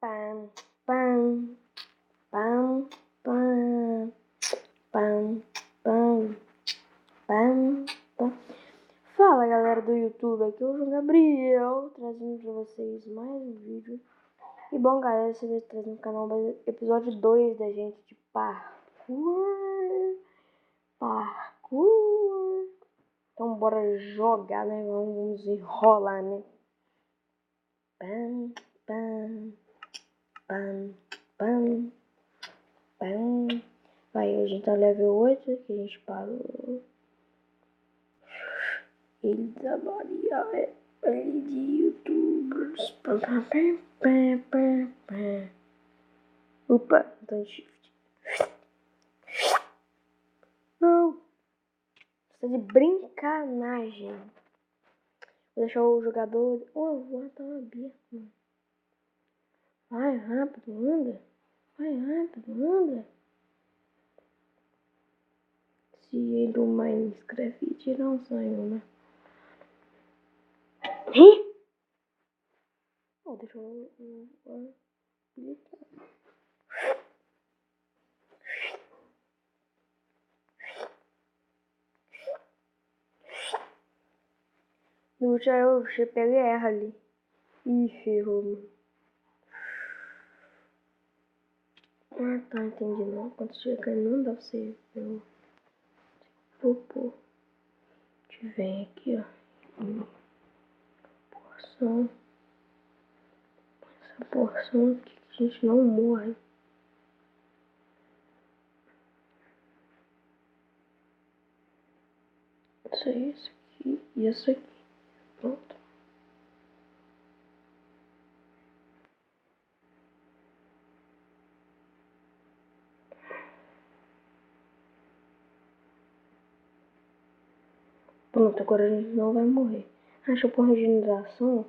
Pam, pam, pam, pam, pam, pam, pam, pam. Fala galera do YouTube, aqui é o João Gabriel, trazendo pra vocês mais um vídeo. E bom galera, dessa vez trazendo no canal episódio 2 da gente de parkour. Então bora jogar, né? Vamos enrolar, né? Pam, pam, pam, pam, pam. Vai, a gente tá no level 8, que a gente parou. Elisa Maria é pele de youtubers. Opa, então shift. Não! Você tá de brincanagem. Vou deixar o jogador. Oh, vou matar uma Bia. Vai rápido, anda. Vai rápido, anda. Se ele do Minecraft não saiu, né? Oh, deixa eu. No já eu peguei erra ali. Ih, ferrou, mano. Ah, tá, entendi não. Quando chega caindo não dá pra você ver. Pô. Te vem aqui, ó. Porção. Essa porção aqui que a gente não morre. Isso aí, isso aqui e isso aqui. Pronto. Pronto, agora a gente não vai morrer. Deixa eu pôr regeneração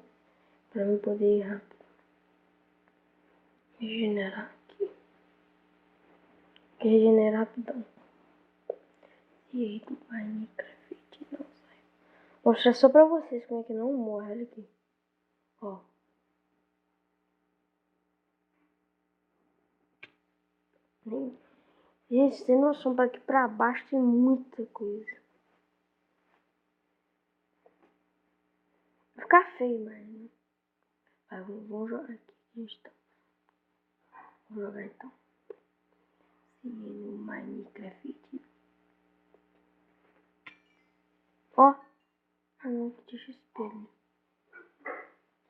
pra mim poder ir rápido. Regenerar aqui. Quer regenerar rapidão. E aí do Minecraft não sai. Vou mostrar só pra vocês como é que não morre. Olha aqui. Ó. Gente, tem noção, pra aqui pra baixo tem muita coisa. Vai ficar feio, mas né? Vai, vamos jogar aqui. Então. Vamos jogar então. Se no Minecraft. Ó. Ah não, que deixa espelho.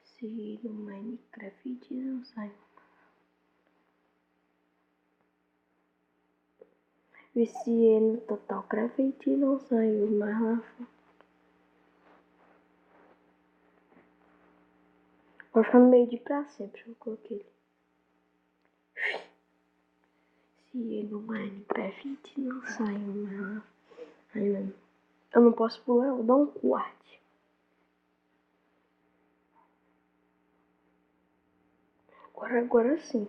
Se no Minecraft não sai. Viciei no Total Craft e não saiu mais lá. Vai ficar no meio de pra sempre. Eu coloquei ele. Se no Minecraft não saiu mais lá. Aí mesmo. Eu não posso pular, eu vou dar um corte. Agora sim.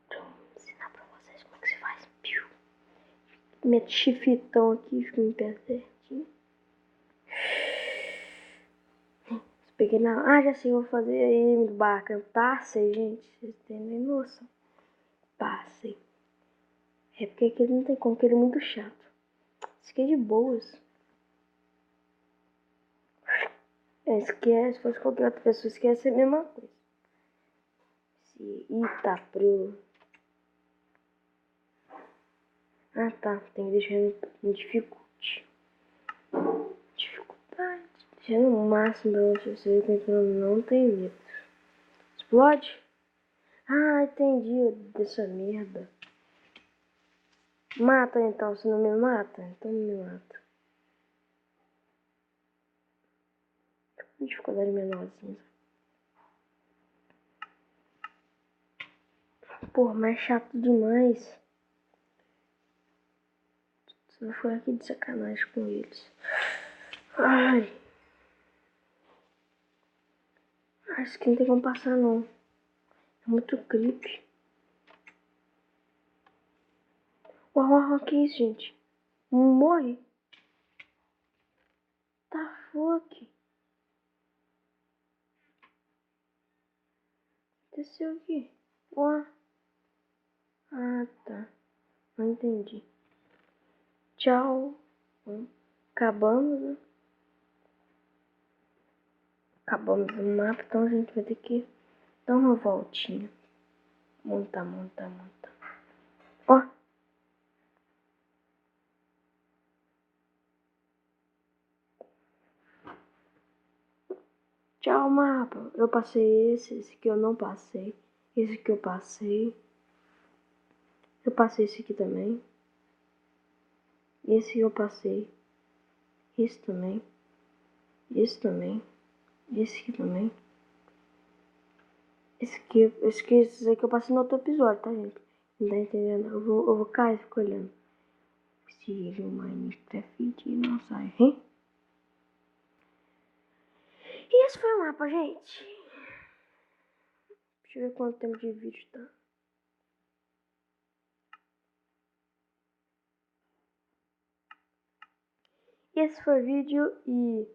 Então, vou ensinar pra vocês como é que se faz. Mete chifitão aqui, fica em pé certinho. Peguei na... Ah, já sei, vou fazer aí do barca. Passei, gente. Vocês têm nem noção. Passei. É porque aqui não tem como, que ele é muito chato. Isso aqui é de boas. Esquece, se fosse qualquer outra pessoa, esquece a mesma coisa. Eita, pro. Ah, tá. Tem que deixar em dificuldade. Deixa no máximo pra você ver que eu não tenho medo. Explode? Ah, entendi dessa merda. Mata então, se não me mata, então me mata. Dificuldade menorzinha. Porra, mas chato demais. Só foi aqui de sacanagem com eles. Ai. Acho que não tem como passar não. É muito creepy. Uau, que isso, gente? Morre. Tá fuck. aconteceu aqui? Ué? Ah, tá. Não entendi. Tchau. Acabamos, né? Acabamos o mapa, então a gente vai ter que dar uma voltinha. Montar. Ó. Tchau, mapa. Eu passei esse aqui eu não passei. Esse aqui eu passei. Eu passei esse aqui também. Esse eu passei. Esse também. Esse também. Esse aqui também. Esse aqui eu passei no outro episódio, tá, gente? Não tá entendendo? Eu vou cair e fico olhando. Se o Minecraft não sai, hein? E esse foi o mapa, gente. Deixa eu ver quanto tempo de vídeo tá. Esse foi o vídeo e